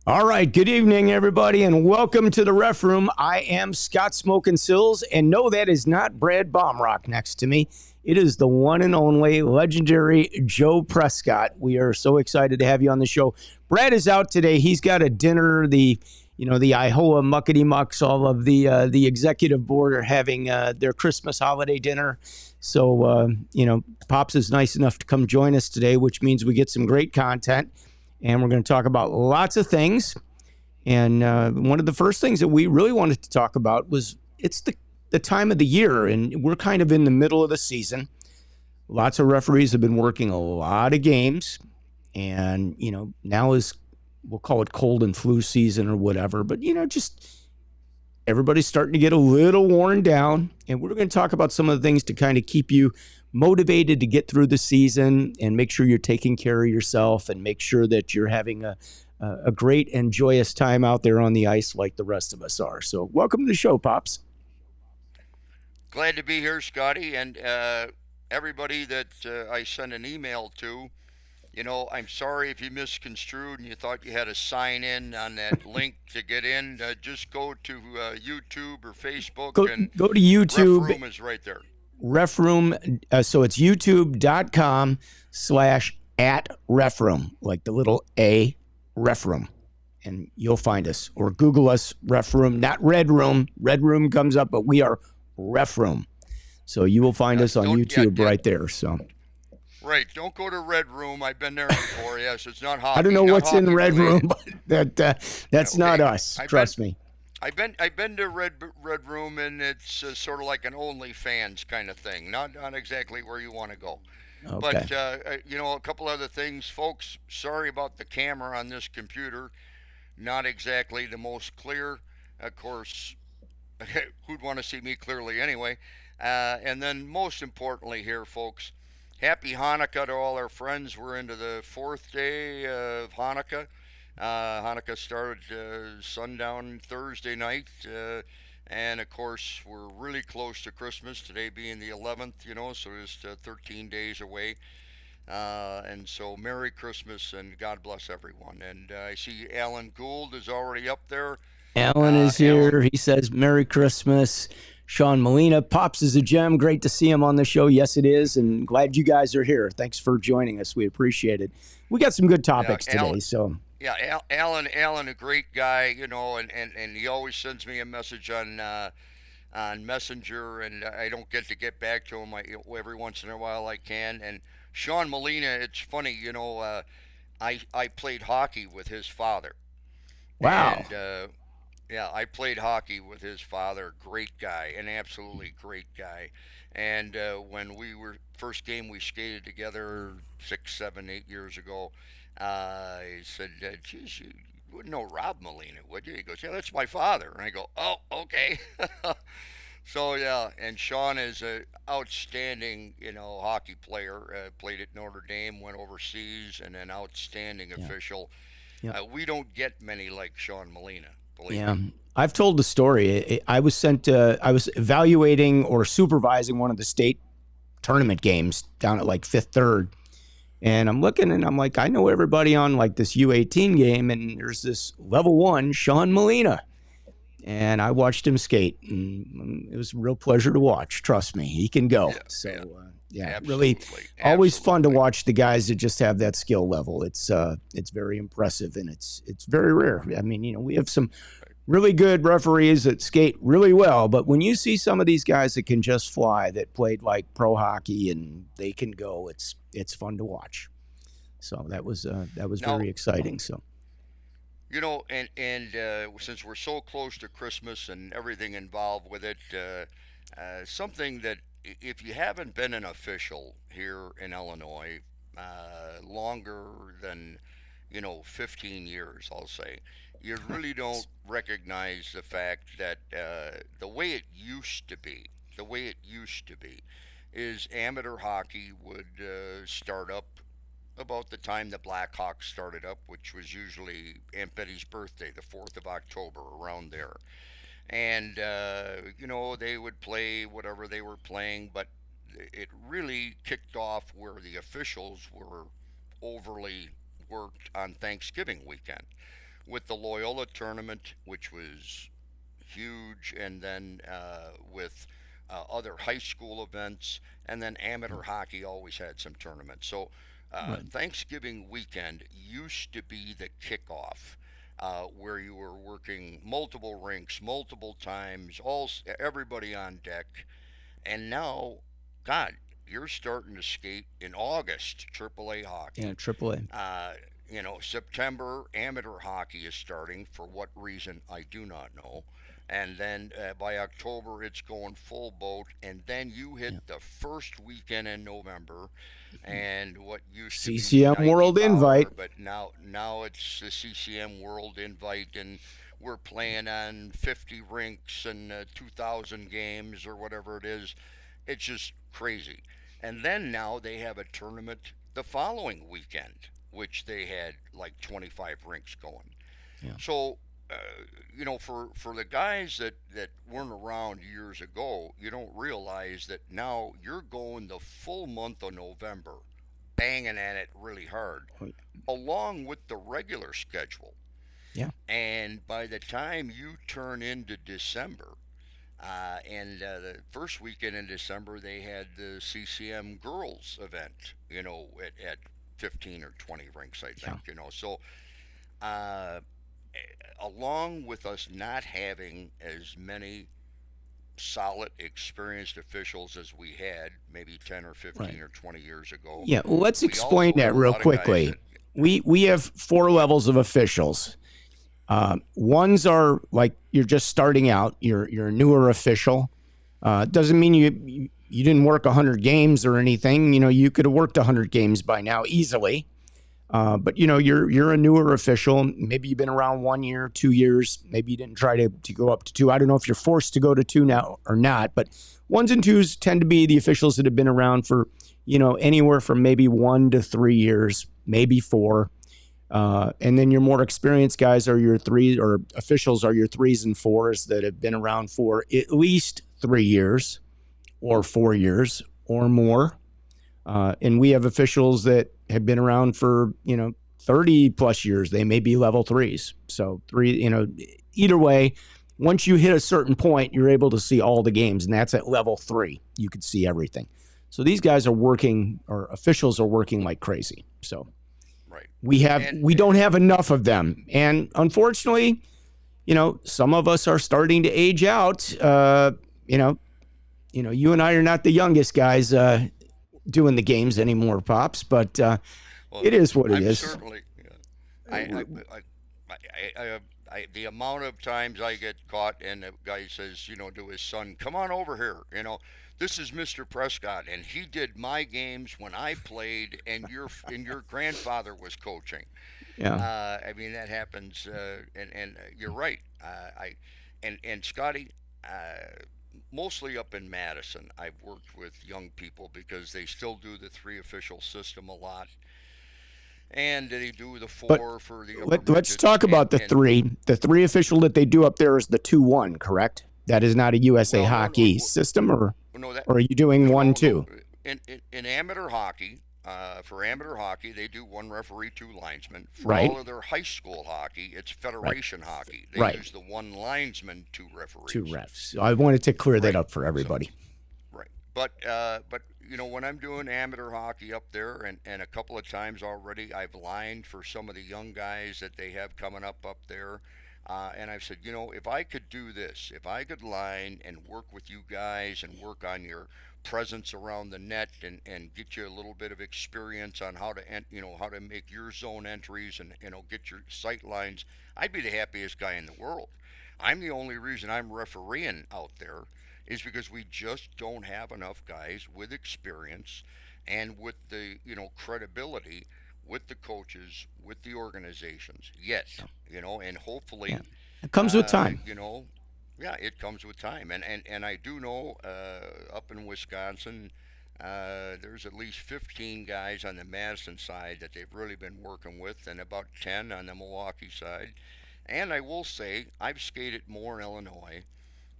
All right, good evening, everybody, and welcome to the Ref Room. I am Scott Smokin SILZ, and no, that is not Brad BAUMRUCK next to me. It is the one and only legendary Joe Prescott. We are so excited to have you on the show. Brad is out today. He's got a dinner. The Iowa Muckety Mucks, all of the executive board are having their Christmas holiday dinner. So, Pops is nice enough to come join us today, which means we get some great content. And we're going to talk about lots of things. And one of the first things that we really wanted to talk about was it's the time of the year, and we're kind of in the middle of the season. Lots of referees have been working a lot of games, and now is, we'll call it cold and flu season or whatever, but just everybody's starting to get a little worn down, and we're going to talk about some of the things to kind of keep you motivated to get through the season and make sure you're taking care of yourself and make sure that you're having a great and joyous time out there on the ice like the rest of us are. So welcome to the show, Pops. Glad to be here, Scotty, and everybody that I sent an email to. I'm sorry if you misconstrued and you thought you had to sign in on that link to get in. Just go to YouTube or Facebook, and go to YouTube. Ref Room is right there. Ref Room, so it's youtube.com/@refroom, like the little A, Ref Room, and you'll find us. Or Google us, Ref Room, not Red Room. Red Room comes up, but we are Ref Room. So you will find us on YouTube right there. So. Right, don't go to Red Room. I've been there before. Yes, it's not hockey. I don't know what's in Red related. Room, but that's not us. Trust me. I've been to Red Room, and it's sort of like an OnlyFans kind of thing. Not exactly where you want to go. Okay. But a couple other things, folks. Sorry about the camera on this computer. Not exactly the most clear. Of course, who'd want to see me clearly anyway? And then most importantly here, folks, happy Hanukkah to all our friends. We're into the fourth day of Hanukkah. Hanukkah started sundown Thursday night, and of course we're really close to Christmas, today being the 11th, so just 13 days away. And so Merry Christmas and God bless everyone. And I see Alan Gould is already up there. Alan is here. He says Merry Christmas. Sean Molina, Pops is a gem. Great to see him on the show. Yes, it is. And glad you guys are here. Thanks for joining us. We appreciate it. We got some good topics today. So. Yeah, Alan, a great guy, and he always sends me a message on Messenger, and I don't get back to him. Every once in a while I can. And Sean Molina, it's funny, I played hockey with his father. Wow. And, yeah, I played hockey with his father. Great guy, an absolutely great guy. And when we were first game we skated together 6, 7, 8 years ago. He said, geez, you wouldn't know Rob Molina, would you? He goes, yeah, that's my father. And I go, oh, okay. So, yeah, and Sean is an outstanding, hockey player. Played at Notre Dame, went overseas, and an outstanding official. Yeah. We don't get many like Sean Molina, believe me. I've told the story. I was I was evaluating or supervising one of the state tournament games down at like Fifth Third. And I'm looking and I'm like, I know everybody on like this U18 game, and there's this level 1 Sean Molina. And I watched him skate, and it was a real pleasure to watch. Trust me, he can go. Really, always fun to watch the guys that just have that skill level. It's very impressive, and it's very rare. I mean, we have some really good referees that skate really well, but when you see some of these guys that can just fly, that played like pro hockey and they can go, it's fun to watch. So that was very exciting. So, and since we're so close to Christmas and everything involved with it, something that if you haven't been an official here in Illinois longer than 15 years, I'll say, you really don't recognize the fact that the way it used to be, is amateur hockey would start up about the time the Blackhawks started up, which was usually Aunt Betty's birthday, the 4th of October, around there. And, they would play whatever they were playing, but it really kicked off where the officials were overly worked on Thanksgiving weekend, with the Loyola tournament, which was huge, and then with other high school events, and then amateur hockey always had some tournaments. So Right. Thanksgiving weekend used to be the kickoff. Where you were working multiple rinks, multiple times, everybody on deck, and now, God, you're starting to skate in August, AAA Yeah, hockey. AAA. Uh, September amateur hockey is starting. For what reason, I do not know. And then by October, it's going full boat. And then you hit Yeah. the first weekend in November, and what used to be CCM nightly World Invite. power, but now it's the CCM World Invite, and we're playing on 50 rinks and 2,000 games or whatever it is. It's just crazy. And then now they have a tournament the following weekend, which they had like 25 rinks going. Yeah. So, uh, for the guys that weren't around years ago, you don't realize that now you're going the full month of November, banging at it really hard, Oh, along with the regular schedule. yeah. And by the time you turn into December, and the first weekend in December, they had the CCM girls event, at 15 or 20 rinks, I Yeah. think. So, uh, along with us not having as many solid, experienced officials as we had maybe 10 or Right. 15 or 20 years ago, Yeah. Well, let's we explain also had that a real lot of guys quickly. that. We have four Go ahead. levels of officials. Ones are like you're just starting out. You're a newer official. Doesn't mean you didn't work 100 games or anything. You could have worked 100 games by now easily. But you're a newer official. Maybe you've been around 1 year, 2 years. Maybe you didn't try to go up to two. I don't know if you're forced to go to two now or not. But ones and twos tend to be the officials that have been around for anywhere from maybe 1 to 3 years, maybe four. And then your more experienced guys are your three, or officials are your threes and fours that have been around for at least 3 years or 4 years or more. And we have officials that have been around for 30 plus years. They may be level threes. So three, either way, once you hit a certain point, you're able to see all the games, and that's at level three. You could see everything. So these guys are working, or officials are working like crazy. So Right. And we don't have enough of them, and unfortunately, some of us are starting to age out. You know, you and I are not the youngest guys doing the games anymore, pops. But well, it is what it I'm is. certainly. I, I, I, the amount of times I get caught and the guy says, to his son, "Come on over here." This is Mr. Prescott, and he did my games when I played, and your grandfather was coaching. Yeah. I mean, that happens, and you're right. And Scotty, mostly up in Madison, I've worked with young people because they still do the three official system a lot, and they do the But four for the upper let's midgets, talk and about the and three. The three official that they do up there is the 2-1, correct? That is not a USA well, no, hockey no, system, or no, that are you doing no, one, no, no. two? In amateur hockey, for amateur hockey, they do one referee, two linesmen. For Right. all of their high school hockey, it's Right. federation hockey. They Right. use the one linesman, two Two referees. refs. So I wanted to clear that Right. up for So everybody. right. But when I'm doing amateur hockey up there, and a couple of times already, I've lined for some of the young guys that they have coming up there. And I've said, if I could do this, if I could line and work with you guys and work on your presence around the net, and get you a little bit of experience on how to make your zone entries, and get your sight lines, I'd be the happiest guy in the world. I'm the only reason I'm refereeing out there is because we just don't have enough guys with experience and with the credibility with the coaches, with the organizations yet. And Yeah. hopefully, It comes with uh, time. you know, yeah, it comes with time. And I do know, up in Wisconsin, there's at least 15 guys on the Madison side that they've really been working with, and about 10 on the Milwaukee side. And I will say, I've skated more in Illinois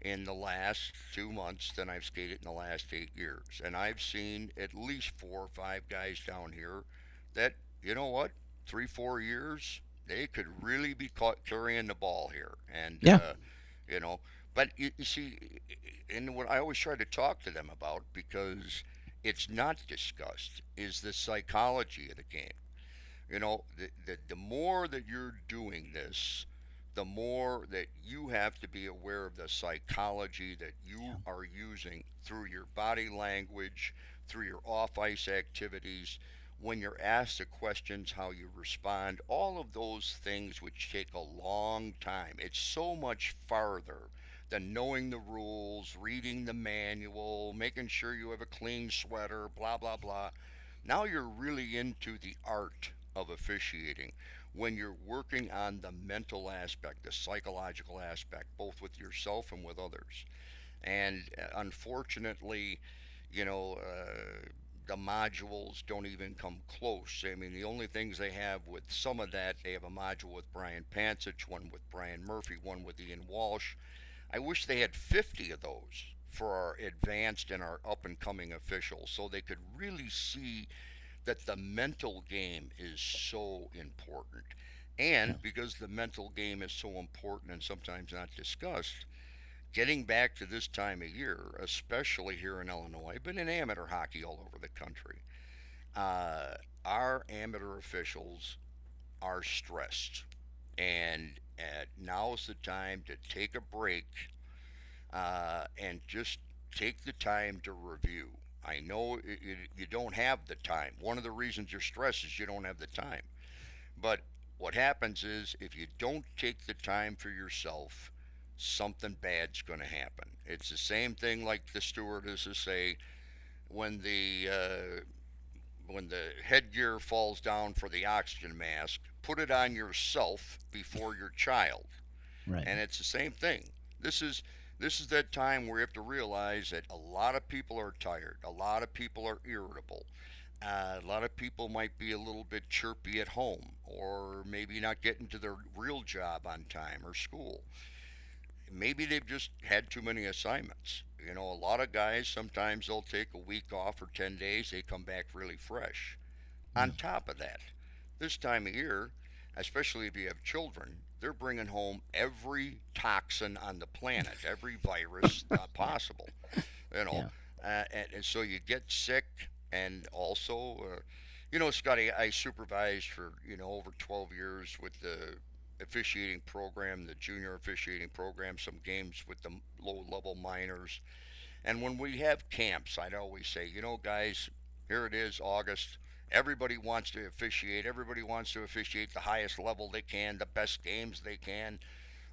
in the last 2 months than I've skated in the last 8 years. And I've seen at least 4 or 5 guys down here that, you know what, 3, 4 years, They could really be caught carrying the ball here, and Yeah. you know. But you see, and what I always try to talk to them about, because it's not discussed, is the psychology of the game. The more that you're doing this, the more that you have to be aware of the psychology that you Yeah. are using through your body language, through your off ice activities, when you're asked the questions, how you respond, all of those things which take a long time. It's so much farther than knowing the rules, reading the manual, making sure you have a clean sweater, blah, blah, blah. Now you're really into the art of officiating when you're working on the mental aspect, the psychological aspect, both with yourself and with others. And unfortunately, you know, the modules don't even come close. I mean, the only things they have with some of that, they have a module with Brian Pancich, one with Brian Murphy, one with Ian Walsh. I wish they had 50 of those for our advanced and our up and coming officials so they could really see that the mental game is so important. Yeah. And because the mental game is so important and sometimes not discussed, getting back to this time of year, especially here in Illinois, but in amateur hockey all over the country, uh, our amateur officials are stressed. And now's the time to take a break and just take the time to review. I know you don't have the time. One of the reasons you're stressed is you don't have the time. But what happens is if you don't take the time for yourself, something bad's going to happen. It's the same thing like the stewardesses say when the headgear falls down for the oxygen mask. Put it on yourself before your child. Right. And it's the same thing. This is this is that time where you have to realize that a lot of people are tired. A lot of people are irritable. A lot of people might be a little bit chirpy at home, or maybe not getting to their real job on time or school. Maybe they've just had too many assignments. A lot of guys sometimes they'll take a week off or 10 days, they come back really fresh. Yeah. On top of that, this time of year, especially if you have children, they're bringing home every toxin on the planet, every virus possible. You know, Yeah. and so you get sick, and also, Scotty, I supervised for over 12 years with the officiating program, the junior officiating program, some games with the low level minors. And when we have camps, I'd always say, guys, here it is, August. Everybody wants to officiate. Everybody wants to officiate the highest level they can, the best games they can.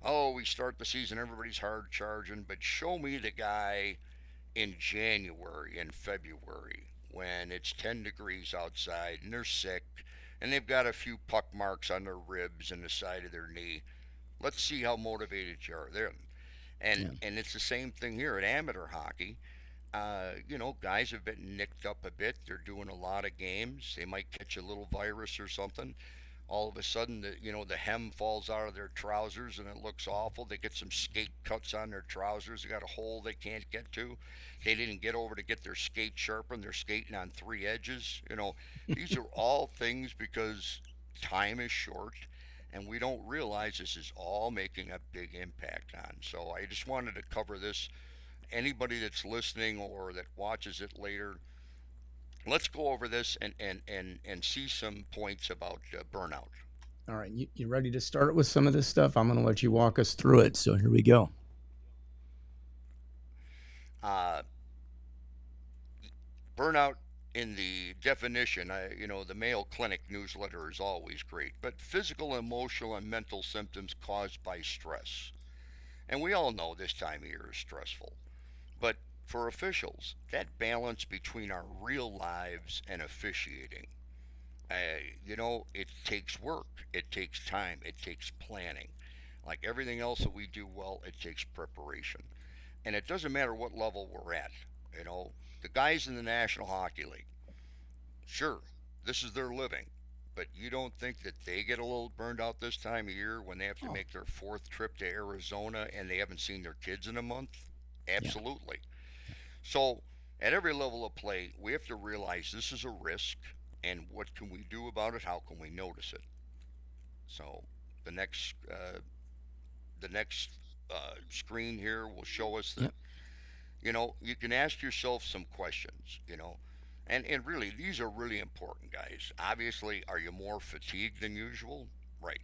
Oh, we start the season, everybody's hard charging, but show me the guy in January and February when it's 10 degrees outside and they're sick and they've got a few puck marks on their ribs and the side of their knee. Let's see how motivated you are there. And Yeah. and it's the same thing here at amateur hockey. Guys have been nicked up a bit. They're doing a lot of games. They might catch a little virus or something. All of a sudden, the hem falls out of their trousers and it looks awful. They get some skate cuts on their trousers. They got a hole they can't get to. They didn't get over to get their skate sharpened. They're skating on three edges. These are all things because time is short and we don't realize this is all making a big impact on. So I just wanted to cover this. Anybody that's listening or that watches it later, let's go over this and see some points about burnout. All right. You ready to start with some of this stuff? I'm going to let you walk us through it. So here we go. Uh, Burnout, in the definition, the Mayo Clinic newsletter is always great, but physical, emotional, and mental symptoms caused by stress. And we all know this time of year is stressful. But for officials, that balance between our real lives and officiating, it takes work, it takes time, it takes planning. Like everything else that we do well, it takes preparation. And it doesn't matter what level we're at. You know, the guys in the National Hockey League, sure, this is their living. But you don't think that they get a little burned out this time of year when they have to Oh, make their fourth trip to Arizona and they haven't seen their kids in a month? yeah. Absolutely. So, at every level of play, we have to realize this is a risk and what can we do about it? How can we notice it? So the next the next screen here will show us that Yep. you can ask yourself some questions. And really these are really important, guys. Obviously, are you more fatigued than usual? Right.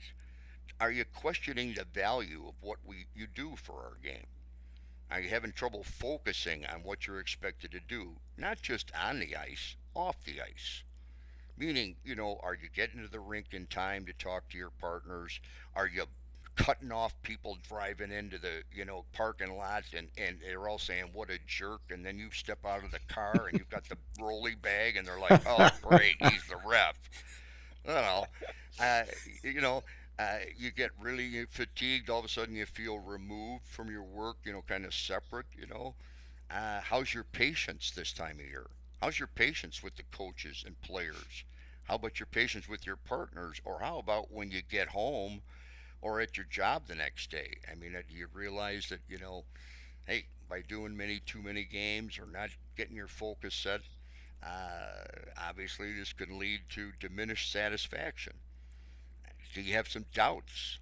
Are you questioning the value of what we you do for our game? Are you having trouble focusing on what you're expected to do, not just on the ice, off the ice? Meaning, are you getting to the rink in time to talk to your partners? Are you cutting off people driving into the, parking lot, and they're all saying, what a jerk. And then you step out of the car and you've got the rolly bag and they're like, oh, great, he's the ref. I don't know. Uh, you know, you get really fatigued. All of a sudden, you feel removed from your work. Kind of separate. How's your patience this time of year? How's your patience with the coaches and players? How about your patience with your partners? Or how about when you get home or at your job the next day? I mean, do you realize that hey, by doing too many games or not getting your focus set, obviously this can lead to diminished satisfaction. Do you have some doubts?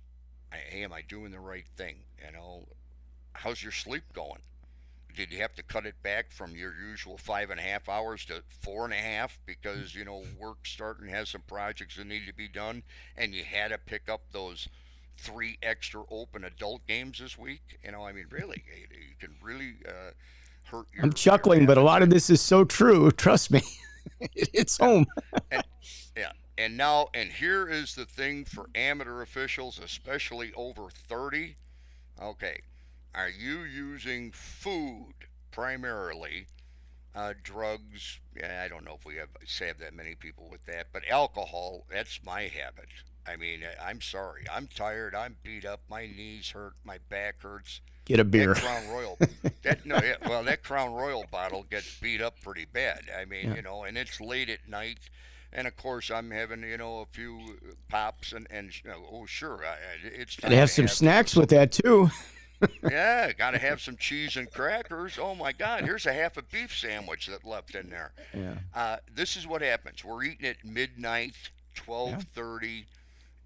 Hey, am I doing the right thing? How's your sleep going? Did you have to cut it back from your usual 5.5 hours to 4.5 because work starting has some projects that need to be done, and you had to pick up those three extra open adult games this week? I mean, really, you can really hurt I'm your chuckling, but a lot of appetite. this is so true. Trust me. It's Yeah, home. and yeah, and here is the thing for amateur officials, especially over 30. Okay, are you using food primarily? Drugs? Yeah, I don't know if we have that many people with that, but alcohol, that's my habit. I mean, I'm sorry. I'm tired. I'm beat up. My knees hurt. My back hurts. Get a That beer. Crown Royal, that no, yeah, well, that Crown Royal bottle gets beat up pretty bad. I mean, Yeah. and it's late at night, and of course I'm having a few pops and oh sure, it's Got to time have to some have snacks with something. that too. Yeah, got to have some cheese and crackers. Oh my God, here's a half a beef sandwich that left in there. Yeah. This is what happens. We're eating at midnight, Yeah. 12:30,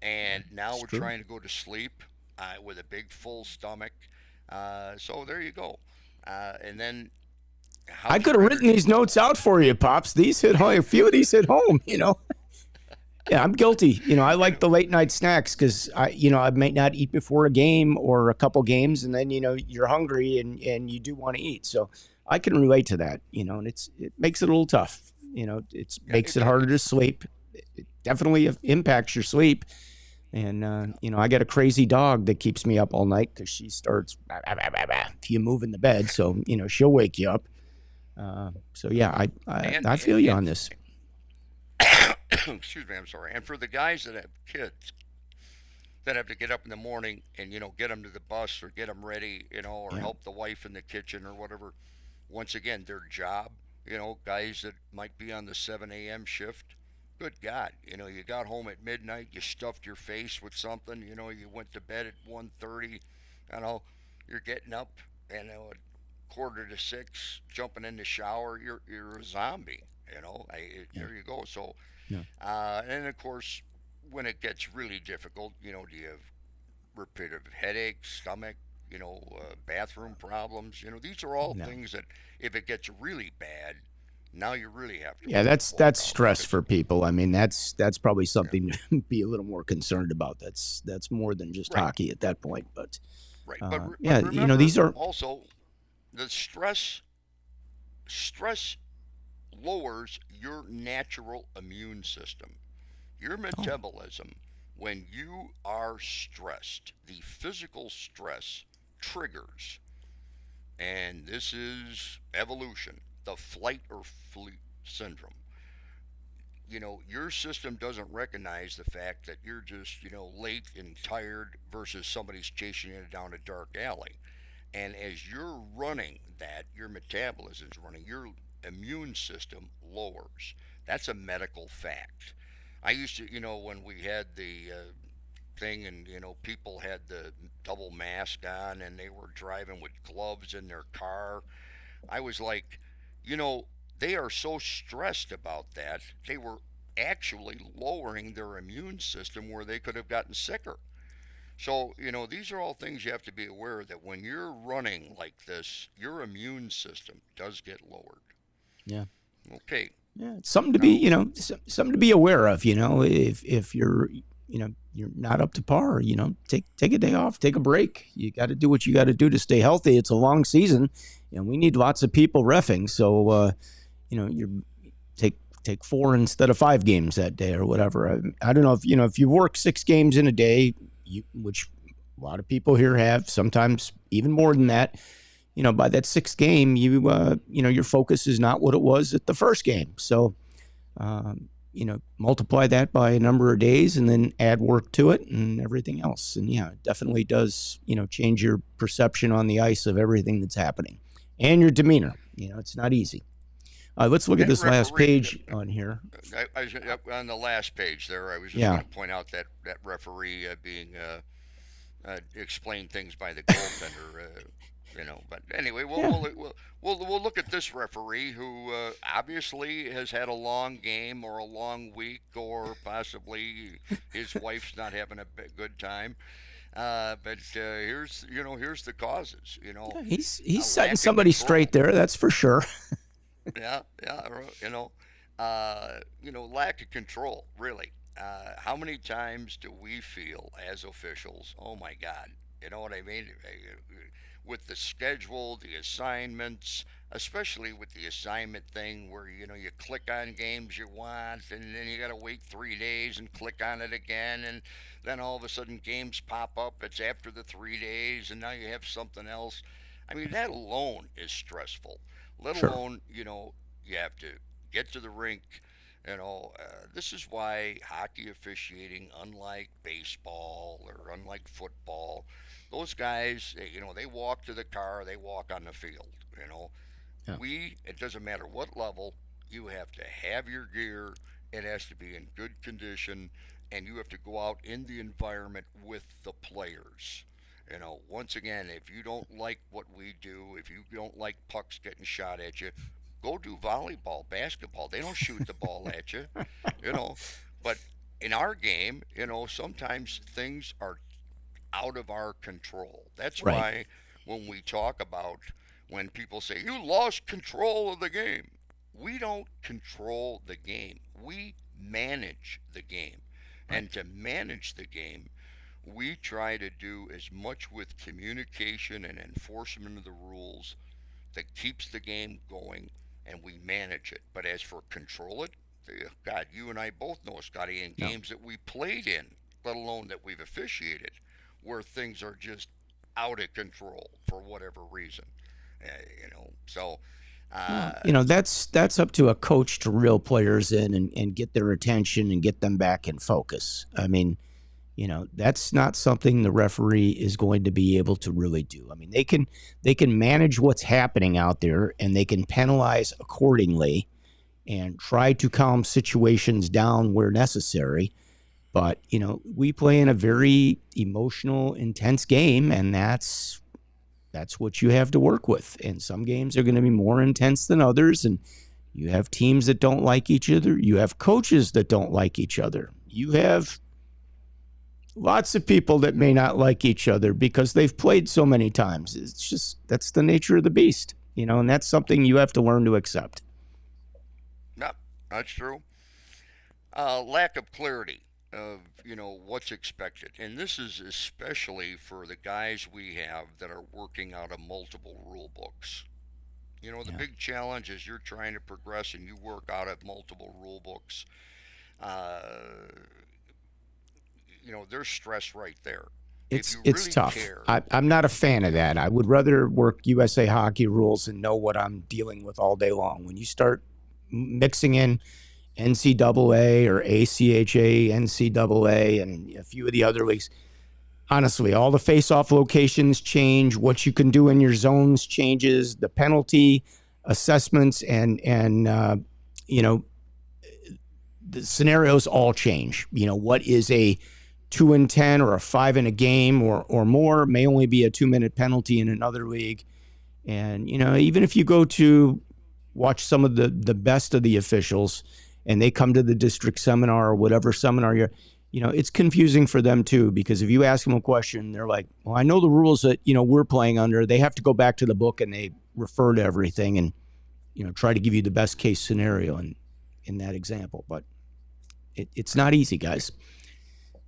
and now It's we're true. trying to go to sleep with a big full stomach. So there you go. And then I how's could your have written energy these level? notes out for you, pops. These hit home. A few of these hit home. Yeah, I'm guilty. I You like know, the late night snacks because I might not eat before a game or a couple games, and then you're hungry and you do want to eat. So I can relate to that. And it makes it a little tough. It yeah, makes it it can harder be. to sleep. It definitely impacts your sleep. And Yeah, I got a crazy dog that keeps me up all night because she starts if you move in the bed. So she'll wake you up. So yeah. yeah, And I feel you and on this. excuse me, I'm sorry. And for the guys that have kids that have to get up in the morning and get them to the bus or get them ready, or Yeah, help the wife in the kitchen or whatever. Once again, their job. Guys that might be on the 7 a.m. shift. Good God, you got home at midnight. You stuffed your face with something. You went to bed at 1:30. You know, you're getting up and at 5:45, jumping in the shower. You're a zombie. yeah, There you go. So no, and of course, when it gets really difficult, do you have repetitive headaches, stomach, bathroom problems? These are all no. things that if it gets really bad, now you really have to Yeah, that's walk out stress because for people. I mean, that's probably yeah, something to be a little more concerned about. That's more than just right, hockey at that point. But right. But yeah, remember these are also the stress lowers your natural immune system. Your oh metabolism, when you are stressed, the physical stress triggers, and this is evolution, the flight or fleet syndrome. Your system doesn't recognize the fact that you're just, late and tired versus somebody's chasing you down a dark alley. And as you're running that, your metabolism's running, your immune system lowers. That's a medical fact. I used to, when we had the thing and, people had the double mask on and they were driving with gloves in their car, I was like, you know, they are so stressed about that. They were actually lowering their immune system where they could have gotten sicker. So, these are all things you have to be aware that when you're running like this, your immune system does get lowered. Yeah. Okay. Yeah, it's something to be, Now, something to be aware of. If you're, you're not up to par, take a day off, take a break. You got to do what you got to do to stay healthy. It's a long season, and we need lots of people reffing. So, you take 4 instead of 5 games that day or whatever. I don't know if you work 6 games in a day, which a lot of people here have, sometimes even more than that. By that 6th game, your focus is not what it was at the first game. So, multiply that by a number of days and then add work to it and everything else. And yeah, it definitely does, change your perception on the ice of everything that's happening and your demeanor. It's not easy. Let's look at this last page on here. On the last page there, I was just Yeah. going to point out that referee being explained things by the goaltender. But anyway, we'll look at this referee who obviously has had a long game or a long week, or possibly his wife's not having a good time. But here's the causes. Yeah, he's A setting lack of somebody control. straight there. That's for sure. Yeah, lack of control. Really, how many times do we feel as officials? Oh my God, you know what I mean? With the schedule, the assignments, especially with the assignment thing, where you click on games you want, and then you got to wait 3 days and click on it again, and then all of a sudden games pop up. It's after the 3 days, and now you have something else. I mean, that alone is stressful. Let Sure. alone, you have to get to the rink. This is why hockey officiating, unlike baseball or unlike football, those guys, they walk to the car, they walk on the field. Yeah. It doesn't matter what level, you have to have your gear. It has to be in good condition, and you have to go out in the environment with the players. Once again, if you don't like what we do, if you don't like pucks getting shot at you, go do volleyball, basketball. They don't shoot the ball at you, you know. But in our game, sometimes things are out of our control. That's Right. why when we talk about when people say you lost control of the game, we don't control the game. We manage the game. Right. And to manage the game, we try to do as much with communication and enforcement of the rules that keeps the game going, and we manage it. But as for control it, God, you and I both know, Scotty, in Yeah. games that we played in, let alone that we've officiated, where things are just out of control for whatever reason. So Well, uh, that's up to a coach to reel players in and get their attention and get them back in focus. I mean, that's not something the referee is going to be able to really do. I mean, they can manage what's happening out there and they can penalize accordingly and try to calm situations down where necessary. But, we play in a very emotional, intense game, and that's what you have to work with. And some games are going to be more intense than others, and you have teams that don't like each other. You have coaches that don't like each other. You have lots of people that may not like each other because they've played so many times. It's just, that's the nature of the beast, and that's something you have to learn to accept. no, that's true. Lack of clarity of what's expected, and this is especially for the guys we have that are working out of multiple rule books. The Yeah. big challenge is you're trying to progress and you work out of multiple rule books. Uh, there's stress right there. If you It's really tough. care, I'm not a fan of that. I would rather work USA hockey rules and know what I'm dealing with all day long. When you start mixing in NCAA or ACHA, NCAA, and a few of the other leagues, honestly, all the face-off locations change. What you can do in your zones changes. The penalty assessments and the scenarios all change. What is a 2 in 10 or a 5 in a game or more may only be a 2-minute penalty in another league. And even if you go to watch some of the best of the officials, and they come to the district seminar or whatever seminar it's confusing for them too, because if you ask them a question, they're like, well, I know the rules that, we're playing under. They have to go back to the book and they refer to everything and, try to give you the best case scenario in that example. But it's not easy, guys.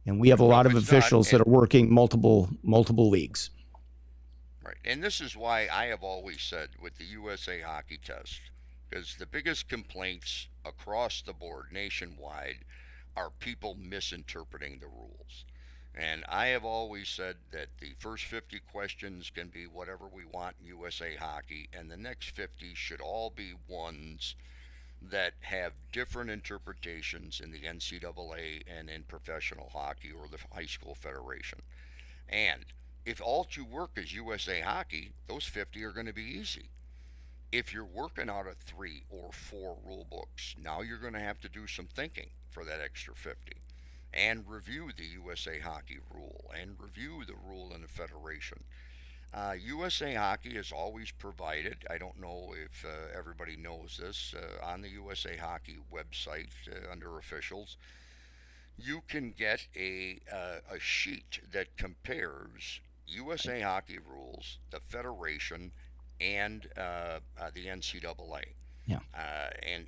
And we have a lot of officials that are working multiple leagues. Right. And this is why I have always said with the USA Hockey Test, because the biggest complaints across the board nationwide are people misinterpreting the rules. And I have always said that the first 50 questions can be whatever we want in USA Hockey, and the next 50 should all be ones that have different interpretations in the NCAA and in professional hockey or the high school federation. And if all you work is USA Hockey, those 50 are going to be easy. If you're working out of 3 or 4 rule books, now you're going to have to do some thinking for that extra 50 and review the USA Hockey rule and review the rule in the federation. USA Hockey has always provided, I don't know if everybody knows this, on the USA Hockey website under officials, you can get a sheet that compares USA Hockey rules, the federation, and the NCAA. Yeah.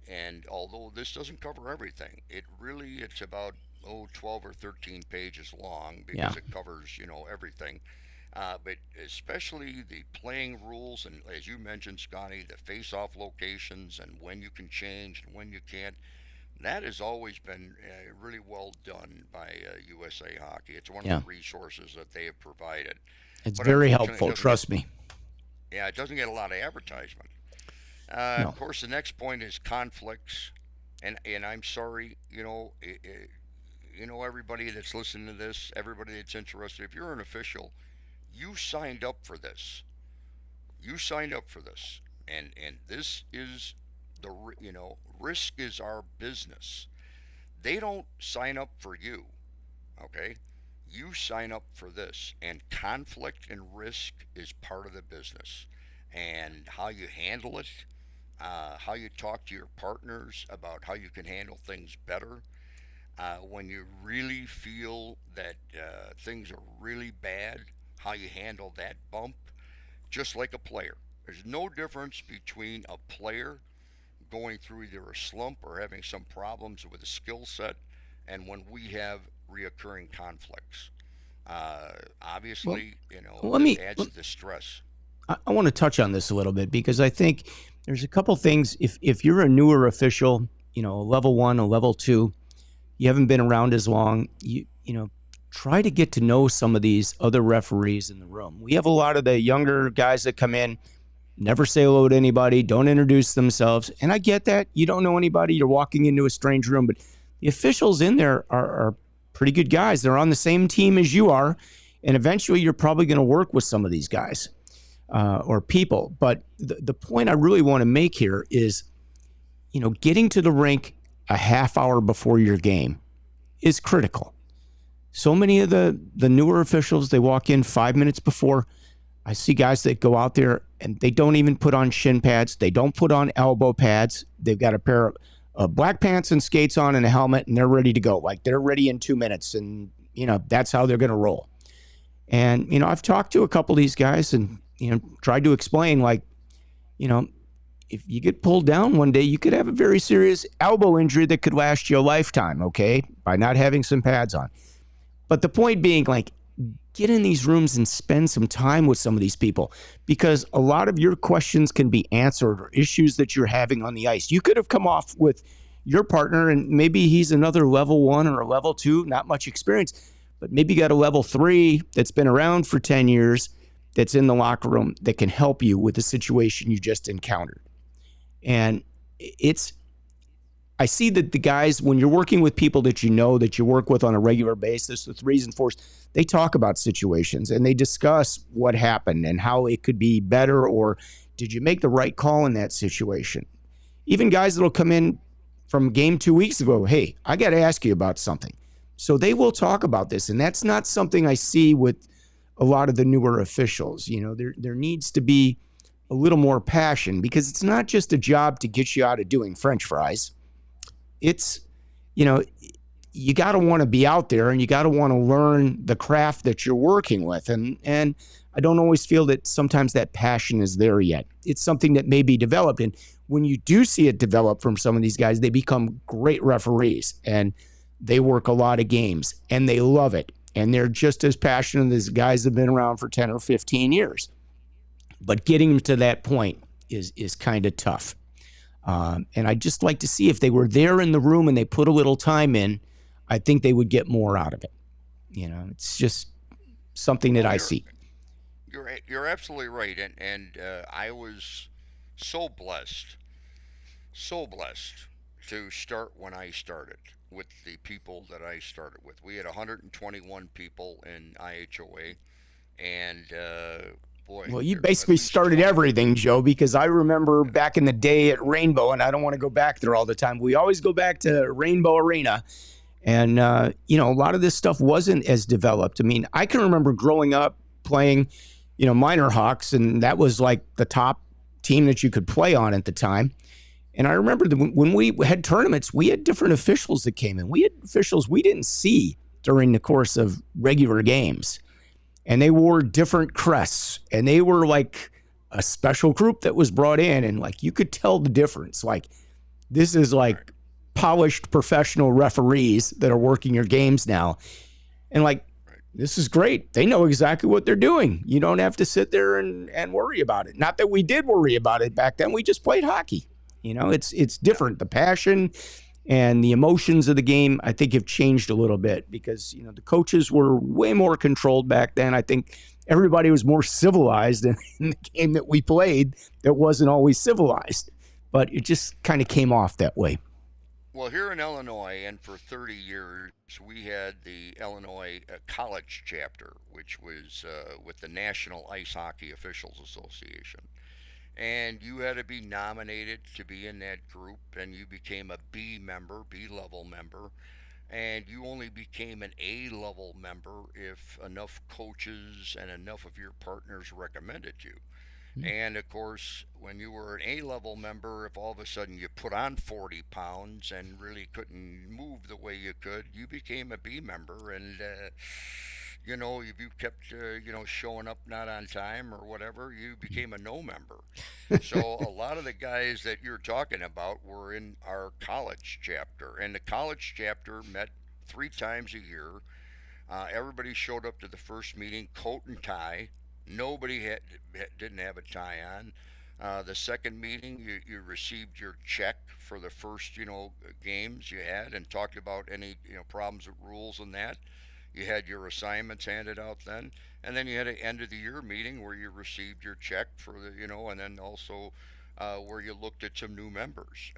And although this doesn't cover everything, it's about 12 or 13 pages long because it covers everything. But especially the playing rules, and as you mentioned, Scotty, the face-off locations and when you can change and when you can't. That has always been really well done by USA Hockey. It's one of the resources that they have provided. It's very helpful, trust me. Yeah, it doesn't get a lot of advertisement. No. Of course, the next point is conflicts, and I'm sorry, everybody that's listening to this, everybody that's interested, if you're an official, you signed up for this. You signed up for this, and this is risk is our business. They don't sign up for you, okay? You sign up for this, and conflict and risk is part of the business. And how you handle it, how you talk to your partners about how you can handle things better. When you really feel that things are really bad, how you handle that bump, just like a player. There's no difference between a player going through either a slump or having some problems with a skill set and when we have reoccurring conflicts. Obviously, it adds to the stress. I want to touch on this a little bit because I think there's a couple things. If you're a newer official, a level 1, a level 2, you haven't been around as long, you try to get to know some of these other referees in the room. We have a lot of the younger guys that come in, never say hello to anybody, don't introduce themselves. And I get that. You don't know anybody. You're walking into a strange room. But the officials in there are pretty good guys. They're on the same team as you are. And eventually you're probably going to work with some of these guys or people. But the point I really want to make here is, getting to the rink a half hour before your game is critical. So many of the newer officials, they walk in 5 minutes before. I see guys that go out there and they don't even put on shin pads. They don't put on elbow pads. They've got a pair of black pants and skates on and a helmet, and they're ready to go. Like they're ready in 2 minutes, and that's how they're going to roll. And I've talked to a couple of these guys and tried to explain, like, if you get pulled down one day, you could have a very serious elbow injury that could last you a lifetime, okay, by not having some pads on. But the point being, like, get in these rooms and spend some time with some of these people, because a lot of your questions can be answered, or issues that you're having on the ice. You could have come off with your partner and maybe he's another level 1 or a level 2, not much experience, but maybe you got a level 3 that's been around for 10 years that's in the locker room that can help you with the situation you just encountered. And I see that the guys, when you're working with people that that you work with on a regular basis, the 3s and 4s, they talk about situations and they discuss what happened and how it could be better, or did you make the right call in that situation? Even guys that'll come in from game 2 weeks ago, hey, I got to ask you about something. So they will talk about this, and that's not something I see with a lot of the newer officials. There needs to be a little more passion, because it's not just a job to get you out of doing French fries. it's, you got to want to be out there and you got to want to learn the craft that you're working with. And I don't always feel that sometimes that passion is there yet. It's something that may be developed. And when you do see it develop from some of these guys, they become great referees and they work a lot of games and they love it. And they're just as passionate as guys that have been around for 10 or 15 years. But getting them to that point is kind of tough. And I'd just like to see if they were there in the room and they put a little time in, I think they would get more out of it. It's just something that I see. You're absolutely right. And I was so blessed to start when I started with the people that I started with. We had 121 people in IHOA, and boy. Well, you basically started everything, Joe, because I remember back in the day at Rainbow, and I don't want to go back there all the time. We always go back to Rainbow Arena. And, a lot of this stuff wasn't as developed. I mean, I can remember growing up playing, minor hawks, and that was like the top team that you could play on at the time. And I remember that when we had tournaments, we had different officials that came in. We had officials we didn't see during the course of regular games. And they wore different crests. And they were like a special group that was brought in. And like you could tell the difference. Like this is like polished professional referees that are working your games now. And like, this is great. They know exactly what they're doing. You don't have to sit there and worry about it. Not that we did worry about it back then. We just played hockey. It's different. The passion and the emotions of the game, I think, have changed a little bit because, the coaches were way more controlled back then. I think everybody was more civilized in the game that we played that wasn't always civilized. But it just kind of came off that way. Well, here in Illinois, and for 30 years, we had the Illinois College chapter, which was with the National Ice Hockey Officials Association. And you had to be nominated to be in that group, and you became a B-level member, and you only became an A-level member if enough coaches and enough of your partners recommended you. And of course, when you were an A-level member, if all of a sudden you put on 40 pounds and really couldn't move the way you could, you became a B member. And, if you kept, showing up not on time or whatever, you became a no member. So a lot of the guys that you're talking about were in our college chapter. And the college chapter met 3 times a year. Everybody showed up to the first meeting, coat and tie. Nobody didn't have a tie on. The second meeting, you received your check for the first, games you had and talked about any, problems with rules and that. You had your assignments handed out then. And then you had an end of the year meeting where you received your check for the, and then also where you looked at some new members,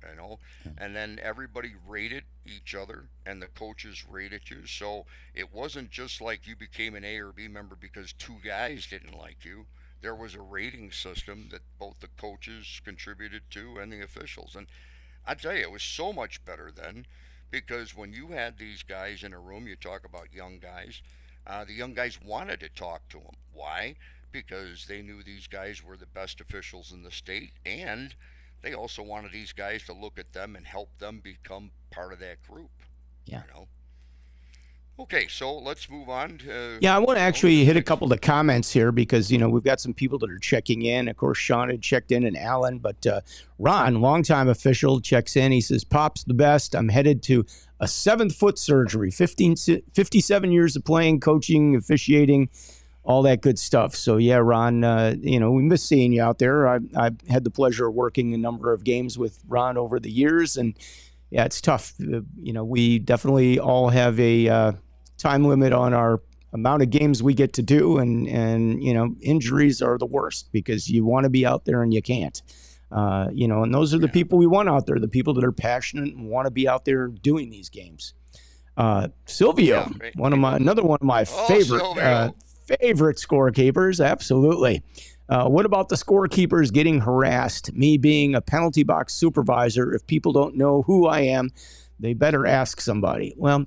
and then everybody rated each other and the coaches rated you. So it wasn't just like you became an A or B member because 2 guys didn't like you. There was a rating system that both the coaches contributed to and the officials. And I tell you, it was so much better then because when you had these guys in a room, you talk about young guys, the young guys wanted to talk to them. Why? Because they knew these guys were the best officials in the state, and they also wanted these guys to look at them and help them become part of that group. Yeah. Okay, so let's move on to... Yeah, I want to actually hit a couple of the comments here because, we've got some people that are checking in. Of course, Sean had checked in and Alan, but Ron, longtime official, checks in. He says, Pop's the best. I'm headed to a 7th foot surgery, 57 years of playing, coaching, officiating, all that good stuff. So, yeah, Ron, we miss seeing you out there. I've had the pleasure of working a number of games with Ron over the years, and, yeah, it's tough. We definitely all have a time limit on our amount of games we get to do, and injuries are the worst because you want to be out there and you can't. And those are the people we want out there, the people that are passionate and want to be out there doing these games. Silvio, another one of my favorite scorekeepers. Absolutely. What about the scorekeepers getting harassed? Me being a penalty box supervisor, if people don't know who I am, they better ask somebody. Well,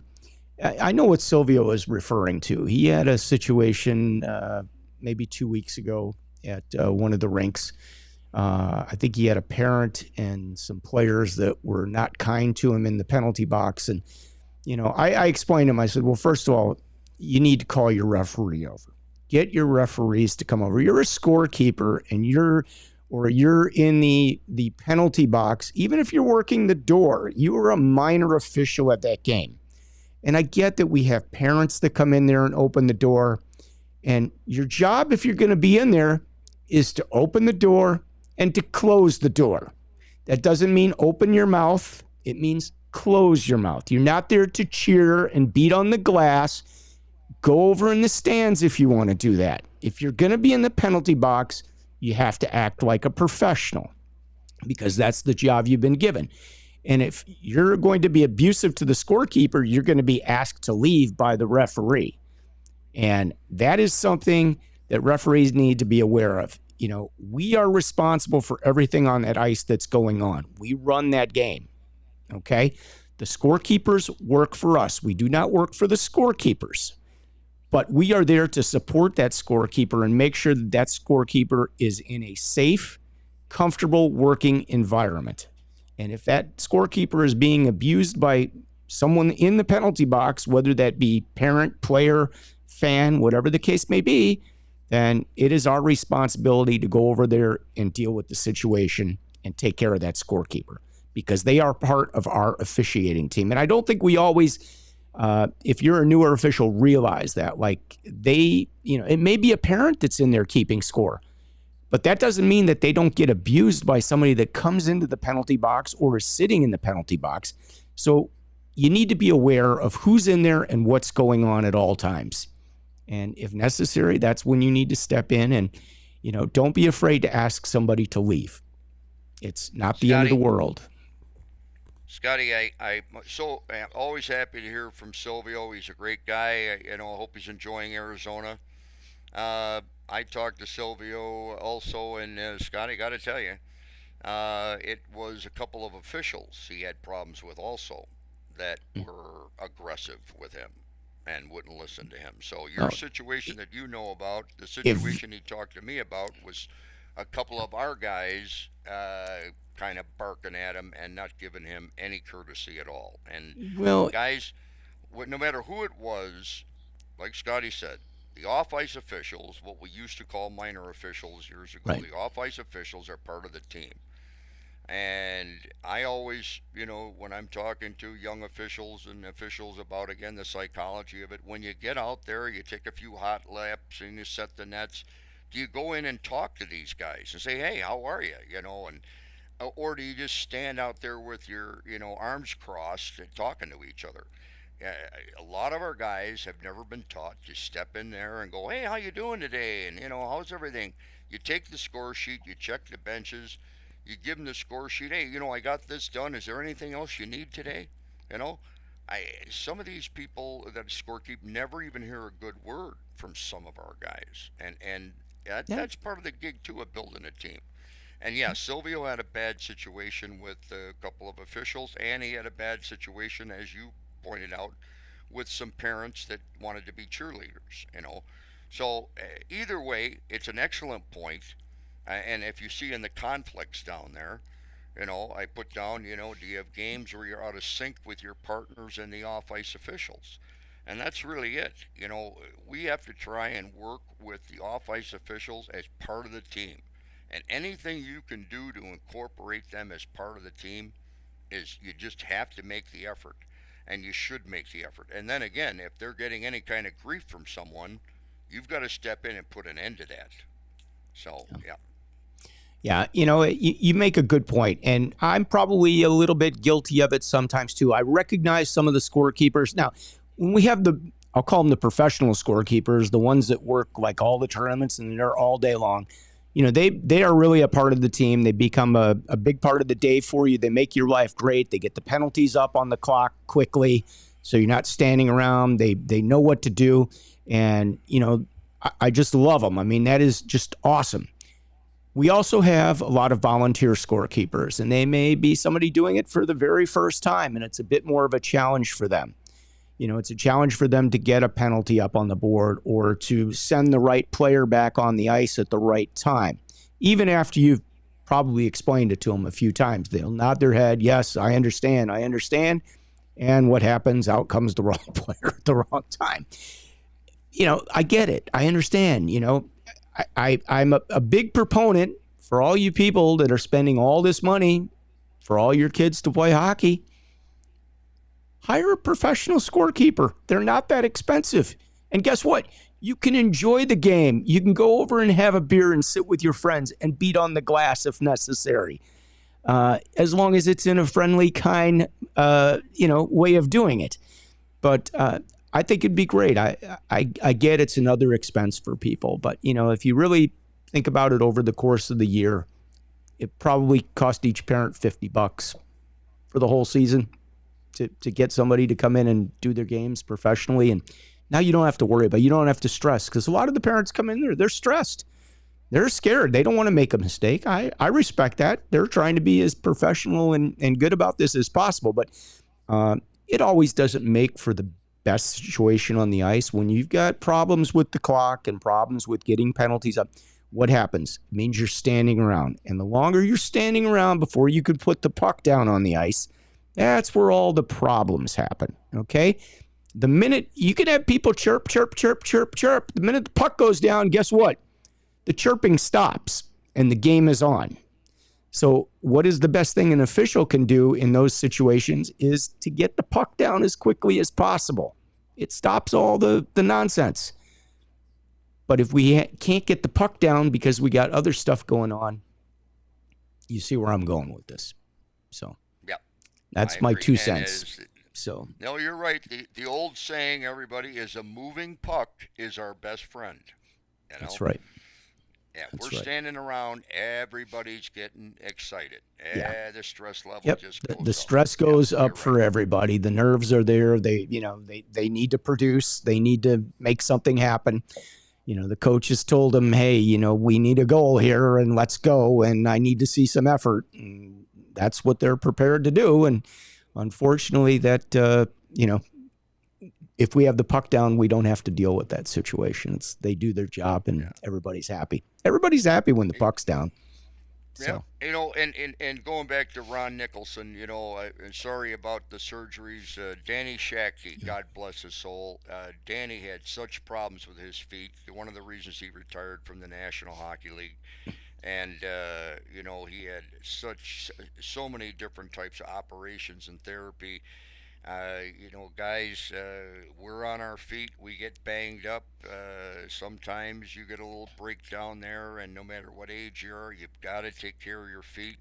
I know what Silvio is referring to. He had a situation maybe 2 weeks ago at one of the rinks I think he had a parent and some players that were not kind to him in the penalty box. And, I explained to him, I said, well, first of all, you need to call your referee over. Get your referees to come over. You're a scorekeeper and you're in the penalty box. Even if you're working the door, you are a minor official at that game. And I get that we have parents that come in there and open the door. And your job, if you're going to be in there, is to open the door and to close the door. That doesn't mean open your mouth. It means close your mouth. You're not there to cheer and beat on the glass. Go over in the stands if you want to do that. If you're going to be in the penalty box, you have to act like a professional because that's the job you've been given. And if you're going to be abusive to the scorekeeper, you're going to be asked to leave by the referee. And that is something that referees need to be aware of. We are responsible for everything on that ice that's going on. We run that game, okay? The scorekeepers work for us. We do not work for the scorekeepers. But we are there to support that scorekeeper and make sure that scorekeeper is in a safe, comfortable working environment. And if that scorekeeper is being abused by someone in the penalty box, whether that be parent, player, fan, whatever the case may be, then it is our responsibility to go over there and deal with the situation and take care of that scorekeeper because they are part of our officiating team. And I don't think we always, if you're a newer official, realize that. Like it may be a parent that's in there keeping score, but that doesn't mean that they don't get abused by somebody that comes into the penalty box or is sitting in the penalty box. So you need to be aware of who's in there and what's going on at all times. And if necessary, that's when you need to step in and, don't be afraid to ask somebody to leave. It's not the end of the world. Scotty, I'm always happy to hear from Silvio. He's a great guy. I hope he's enjoying Arizona. I talked to Silvio also, and Scotty, got to tell you, it was a couple of officials he had problems with also that were aggressive with him and wouldn't listen to him. So your situation that you know about, the situation he talked to me about was a couple of our guys kind of barking at him and not giving him any courtesy at all. And guys, no matter who it was, like Scotty said, the off-ice officials, what we used to call minor officials years ago, right. The off-ice officials are part of the team. And I always, when I'm talking to young officials and officials about, again, the psychology of it, when you get out there, you take a few hot laps and you set the nets, do you go in and talk to these guys and say, hey, how are you? Or do you just stand out there with your, arms crossed and talking to each other? A lot of our guys have never been taught to step in there and go, hey, how you doing today? And, how's everything? You take the score sheet, you check the benches, you give them the score sheet. Hey, I got this done. Is there anything else you need today? Some of these people that scorekeep never even hear a good word from some of our guys. And that's part of the gig, too, of building a team. And yeah, Silvio had a bad situation with a couple of officials, and he had a bad situation, as you pointed out, with some parents that wanted to be cheerleaders, So either way, it's an excellent point. And if you see in the conflicts down there, I put down, do you have games where you're out of sync with your partners and the off-ice officials? And that's really it. We have to try and work with the off-ice officials as part of the team. And anything you can do to incorporate them as part of the team is you just have to make the effort. And you should make the effort. And then again, if they're getting any kind of grief from someone, you've got to step in and put an end to that. So, yeah. Yeah, you make a good point, and I'm probably a little bit guilty of it sometimes too. I recognize some of the scorekeepers. Now, when we have I'll call them the professional scorekeepers, the ones that work like all the tournaments and they're all day long, they are really a part of the team. They become a big part of the day for you. They make your life great. They get the penalties up on the clock quickly, so you're not standing around. They know what to do, and, I just love them. I mean, that is just awesome. We also have a lot of volunteer scorekeepers, and they may be somebody doing it for the very first time, and it's a bit more of a challenge for them. It's a challenge for them to get a penalty up on the board or to send the right player back on the ice at the right time, even after you've probably explained it to them a few times. They'll nod their head. Yes, I understand. I understand. And what happens? Out comes the wrong player at the wrong time. I get it. I understand. I'm a big proponent for all you people that are spending all this money for all your kids to play hockey. Hire a professional scorekeeper. They're not that expensive. And guess what? You can enjoy the game. You can go over and have a beer and sit with your friends and beat on the glass if necessary. As long as it's in a friendly, kind, way of doing it. But I think it'd be great. I get it's another expense for people, but if you really think about it over the course of the year, it probably cost each parent $50 for the whole season to get somebody to come in and do their games professionally. And now you don't have to worry about it. You don't have to stress, because a lot of the parents come in there, they're stressed. They're scared. They don't want to make a mistake. I respect that. They're trying to be as professional and good about this as possible, but it always doesn't make for the best situation on the ice. When you've got problems with the clock and problems with getting penalties up, what happens? It means you're standing around. And the longer you're standing around before you could put the puck down on the ice, that's where all the problems happen, okay? The minute you can have people chirp, chirp, chirp, chirp, chirp, the minute the puck goes down, guess what? The chirping stops and the game is on. So what is the best thing an official can do in those situations is to get the puck down as quickly as possible. It stops all the nonsense. But if we can't get the puck down because we got other stuff going on, you see where I'm going with this. So yep, that's my 2 cents. No, you're right. The old saying, everybody, is a moving puck is our best friend. That's right. Yeah, we're standing around, everybody's getting excited. The stress level just goes the stress goes up for everybody. The nerves are there. They need to produce. They need to make something happen. The coaches told them, hey, we need a goal here and let's go. And I need to see some effort. And that's what they're prepared to do. And unfortunately that, if we have the puck down, we don't have to deal with that situation. They do their job and everybody's happy. Everybody's happy when the puck's down. So. And going back to Ron Nicholson, sorry about the surgeries. Danny Shackey, God bless his soul. Danny had such problems with his feet. One of the reasons he retired from the National Hockey League. And, he had so many different types of operations and therapy. Guys, we're on our feet. We get banged up. Sometimes you get a little breakdown there, and no matter what age you are, you've got to take care of your feet.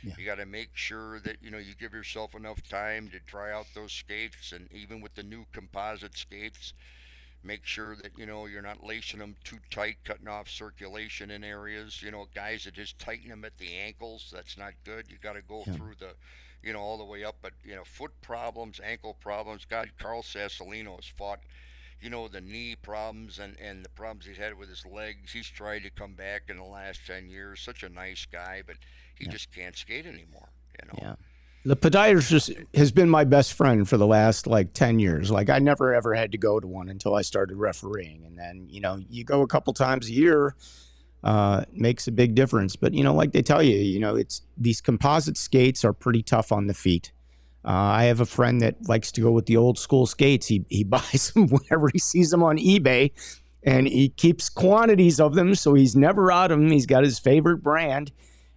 Yeah. You got to make sure that, you give yourself enough time to try out those skates. And even with the new composite skates, make sure that, you're not lacing them too tight, cutting off circulation in areas. Guys that just tighten them at the ankles, that's not good. You got to go through the all the way up. But, foot problems, ankle problems. God, Carl Sassolino has fought, the knee problems and the problems he's had with his legs. He's tried to come back in the last 10 years. Such a nice guy, but he just can't skate anymore, Yeah. The podiatrist has been my best friend for the last 10 years. I never ever had to go to one until I started refereeing. And then, you go a couple times a year, makes a big difference. But, like they tell you, it's these composite skates are pretty tough on the feet. I have a friend that likes to go with the old school skates. He buys them whenever he sees them on eBay, and he keeps quantities of them. So he's never out of them. He's got his favorite brand.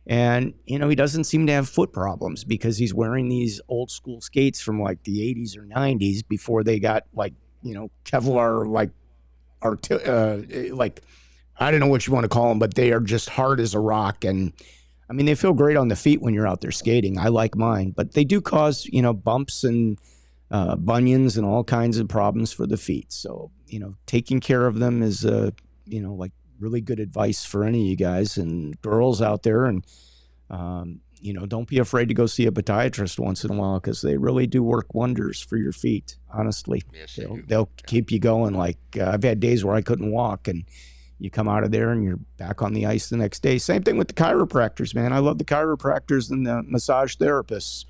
And, he doesn't seem to have foot problems because he's wearing these old school skates from the 80s or 90s before they got Kevlar, I don't know what you want to call them, but they are just hard as a rock. And I mean, they feel great on the feet when you're out there skating. I like mine, but they do cause, bumps and bunions and all kinds of problems for the feet. So, taking care of them is, really good advice for any of you guys and girls out there. And, don't be afraid to go see a podiatrist once in a while, because they really do work wonders for your feet. Honestly, yes, they'll keep you going. I've had days where I couldn't walk, and you come out of there and you're back on the ice the next day. Same thing with the chiropractors, man. I love the chiropractors and the massage therapists.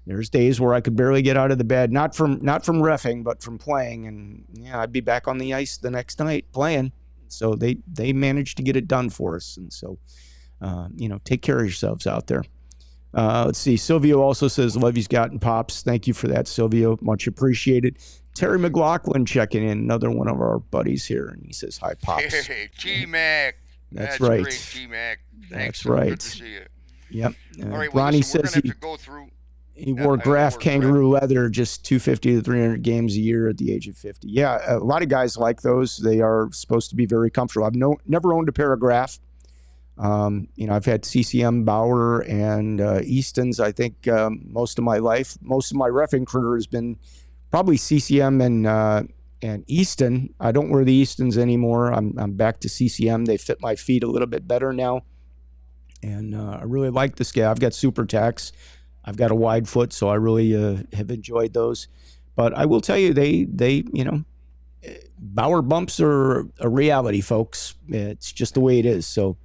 There's days where I could barely get out of the bed, not from reffing, but from playing. And I'd be back on the ice the next night playing. So they managed to get it done for us. And so Take care of yourselves out there. Let's see. Silvio also says, love you's gotten pops. Thank you for that, Silvio. Much appreciated. Terry McLaughlin checking in, another one of our buddies here, and he says, hi, pops. Hey, T-Mac. That's That's right. great, T-Mac. Thanks, That's sir. right. Good to see you. Yep. All right, well, Ronnie listen, we're says going to have to go through. he wore Graf kangaroo leather, just 250 to 300 games a year at the age of 50. Yeah, a lot of guys like those. They are supposed to be very comfortable. I've never owned a pair of Graf. I've had CCM, Bauer, and Easton's, I think, most of my life. Most of my reffing career has been probably CCM and Easton. I don't wear the Eastons anymore. I'm back to CCM. They fit my feet a little bit better now. And I really like the scale. I've got Super Tax. I've got a wide foot, so I really have enjoyed those. But I will tell you, Bauer bumps are a reality, folks. It's just the way it is. So,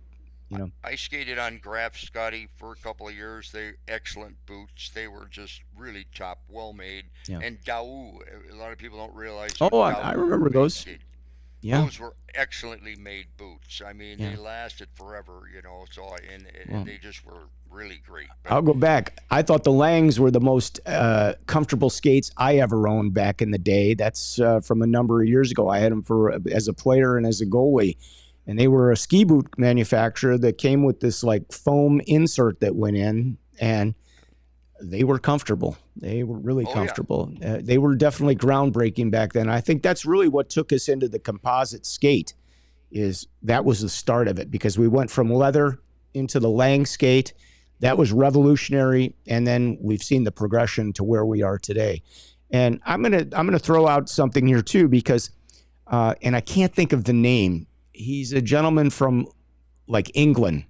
I skated on Graf, Scotty, for a couple of years. They excellent boots. They were just really top, well made. Yeah. And Dao, a lot of people don't realize. Oh, I remember those. Yeah. Those were excellently made boots. I mean, they lasted forever, so and they just were really great. But I'll go back. I thought the Langs were the most comfortable skates I ever owned back in the day. That's from a number of years ago. I had them as a player and as a goalie. And they were a ski boot manufacturer that came with this like foam insert that went in, and they were comfortable. They were really comfortable. Yeah. They were definitely groundbreaking back then. I think that's really what took us into the composite skate. That was the start of it, because we went from leather into the Lang skate. That was revolutionary, and then we've seen the progression to where we are today. And I'm gonna throw out something here too, because and I can't think of the name. He's a gentleman from like England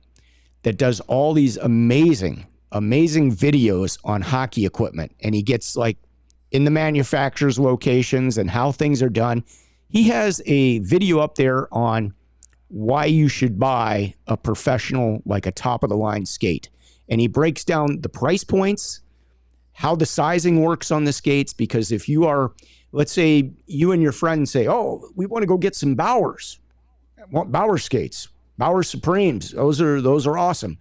that does all these amazing videos on hockey equipment. And he gets like in the manufacturer's locations and how things are done. He has a video up there on why you should buy a professional, like a top of the line skate. And he breaks down the price points, how the sizing works on the skates. Because if you are, let's say you and your friend say, oh, we want to go get some Bauers. Want Bauer skates, Bauer Supremes. Those are awesome.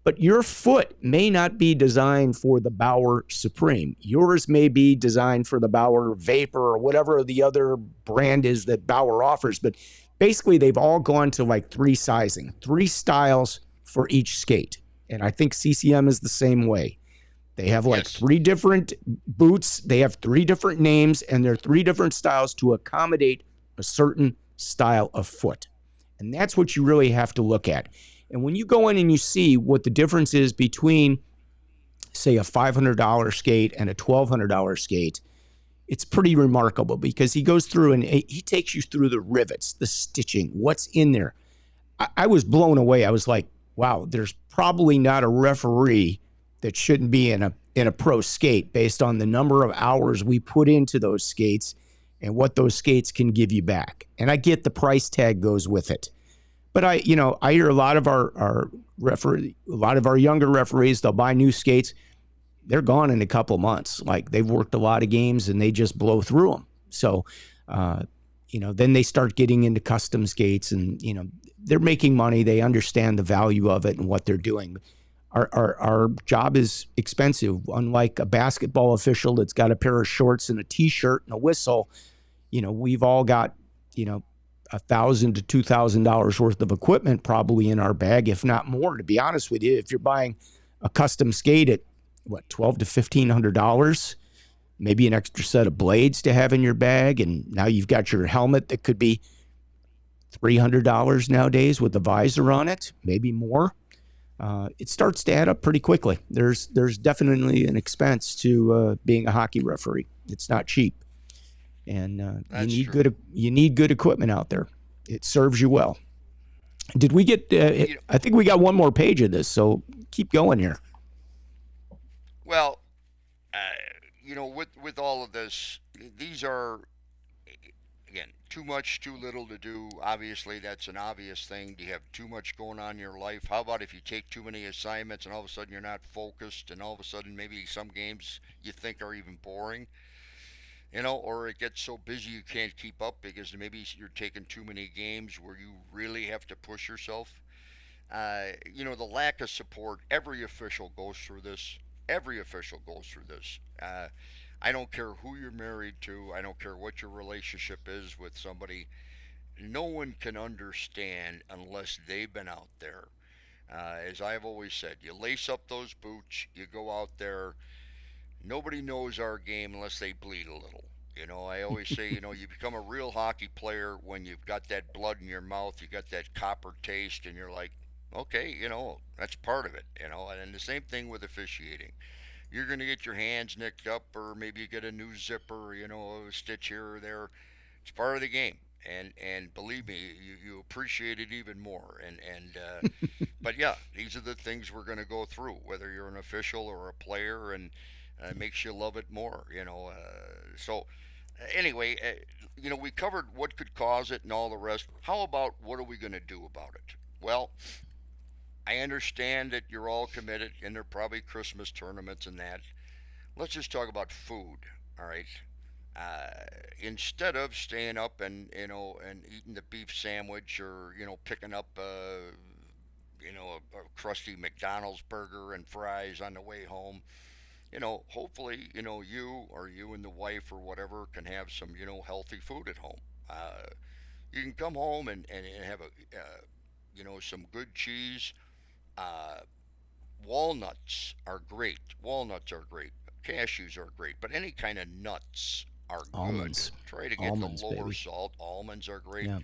But your foot may not be designed for the Bauer Supreme. Yours may be designed for the Bauer Vapor or whatever the other brand is that Bauer offers. But basically, they've all gone to like 3 styles for each skate. And I think CCM is the same way. They have like 3 different boots. They have 3 different names, and they're 3 different styles to accommodate a certain style of foot. And that's what you really have to look at. And when you go in and you see what the difference is between, say, a $500 skate and a $1,200 skate, it's pretty remarkable, because he goes through and he takes you through the rivets, the stitching, what's in there. I was blown away. I was like, wow, there's probably not a referee that shouldn't be in a pro skate based on the number of hours we put into those skates and what those skates can give you back. And I get the price tag goes with it. But I hear a lot of our younger referees, they'll buy new skates. They're gone in a couple months. Like, they've worked a lot of games and they just blow through them. So, then they start getting into custom skates, and, they're making money. They understand the value of it and what they're doing. Our job is expensive. Unlike a basketball official that's got a pair of shorts and a T-shirt and a whistle, we've all got, $1,000 to $2,000 worth of equipment probably in our bag, if not more. To be honest with you, if you're buying a custom skate at $1,200 to $1,500, maybe an extra set of blades to have in your bag, and now you've got your helmet that could be $300 nowadays with the visor on it, maybe more. It starts to add up pretty quickly. There's definitely an expense to being a hockey referee. It's not cheap. And you need good equipment out there. It serves you well. Did we get? I think we got one more page of this, so keep going here. Well, with all of this, these are, again, too much, too little to do. Obviously, that's an obvious thing. Do you have too much going on in your life? How about if you take too many assignments and all of a sudden you're not focused, and all of a sudden maybe some games you think are even boring? Or it gets so busy you can't keep up because maybe you're taking too many games where you really have to push yourself. The lack of support. Every official goes through this. Every official goes through this. I don't care who you're married to. I don't care what your relationship is with somebody. No one can understand unless they've been out there. As I've always said, you lace up those boots, you go out there. Nobody knows our game unless they bleed a little. I always say, you become a real hockey player when you've got that blood in your mouth, you got that copper taste, and you're like, okay, that's part of it, And the same thing with officiating. You're going to get your hands nicked up, or maybe you get a new zipper, a stitch here or there. It's part of the game. And believe me, you appreciate it even more. But yeah, these are the things we're going to go through, whether you're an official or a player, and it makes you love it more. Anyway, we covered what could cause it and all the rest. How about what are we going to do about it? Well, I understand that you're all committed, and there are probably Christmas tournaments and that. Let's just talk about food, all right? Instead of staying up and eating the beef sandwich, or picking up a crusty McDonald's burger and fries on the way home, hopefully, you and the wife or whatever can have some, healthy food at home. You can come home and have some good cheese. Uh, Walnuts are great. Walnuts are great. Cashews are great. But any kind of nuts are good. Almonds. Try to get the Almonds, lower baby. salt. Almonds are great. Yeah.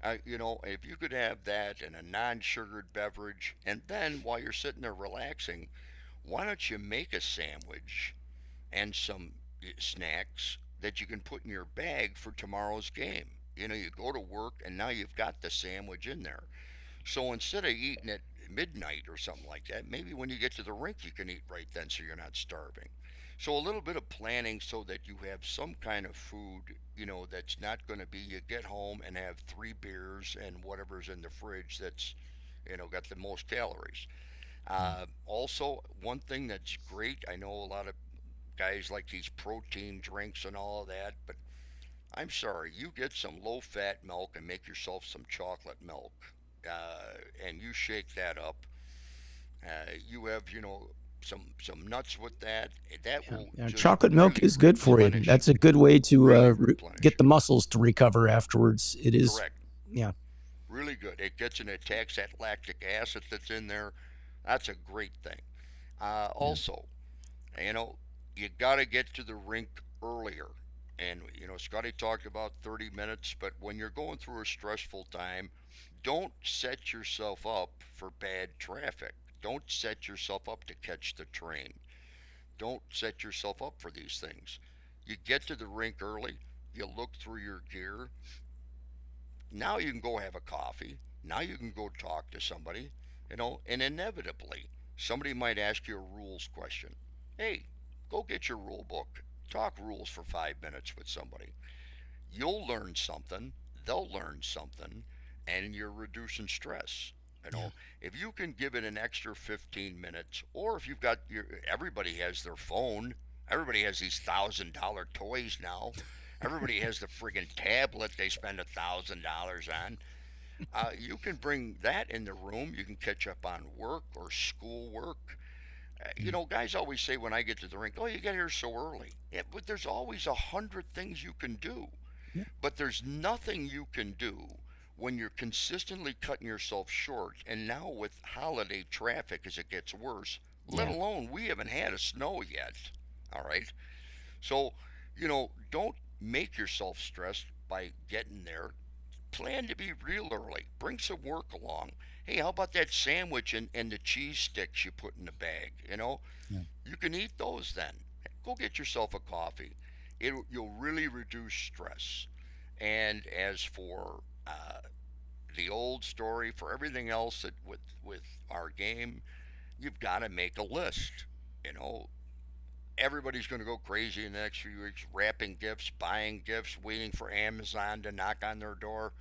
If you could have that and a non sugared beverage, and then while you're sitting there relaxing, why don't you make a sandwich and some snacks that you can put in your bag for tomorrow's game? You go to work and now you've got the sandwich in there. So instead of eating at midnight or something like that, maybe when you get to the rink you can eat right then so you're not starving. So a little bit of planning so that you have some kind of food, that's not going to be you get home and have 3 beers and whatever's in the fridge that's, got the most calories. Yeah. Also, one thing that's great, I know a lot of guys like these protein drinks and all of that, but I'm sorry, you get some low fat milk and make yourself some chocolate milk, and you shake that up. You have, some nuts with that. That Yeah. will Yeah. just Chocolate milk really is good for you. replenish. That's a good way to Really get replenish. the muscles to recover afterwards. It is, Correct. yeah. Really good. It gets and attacks that lactic acid that's in there. That's a great thing. Yeah. Also, you know, you got to get to the rink earlier. And, Scotty talked about 30 minutes, but when you're going through a stressful time, don't set yourself up for bad traffic. Don't set yourself up to catch the train. Don't set yourself up for these things. You get to the rink early, you look through your gear. Now you can go have a coffee. Now you can go talk to somebody, and inevitably somebody might ask you a rules question. Hey, go get your rule book. Talk rules for 5 minutes with somebody. You'll learn something, they'll learn something, and you're reducing stress. You Yeah. know, if you can give it an extra 15 minutes, or if you've got everybody has their phone, everybody has these $1,000 toys now. Everybody has the friggin' tablet they spend $1,000 on. You can bring that in the room. You can catch up on work or school work. Yeah. Guys always say when I get to the rink, "Oh, you get here so early." Yeah, but there's always 100 things you can do. Yeah. But there's nothing you can do when you're consistently cutting yourself short. And now with holiday traffic as it gets worse, let Yeah. alone we haven't had a snow yet. All right. So, don't make yourself stressed by getting there. Plan to be real early. Bring some work along. Hey, how about that sandwich and the cheese sticks you put in the bag? Yeah. You can eat those then. Go get yourself a coffee. You'll really reduce stress. And as for the old story, for everything else that with our game, you've got to make a list. You know, Everybody's going to go crazy in the next few weeks, wrapping gifts, buying gifts, waiting for Amazon to knock on their door.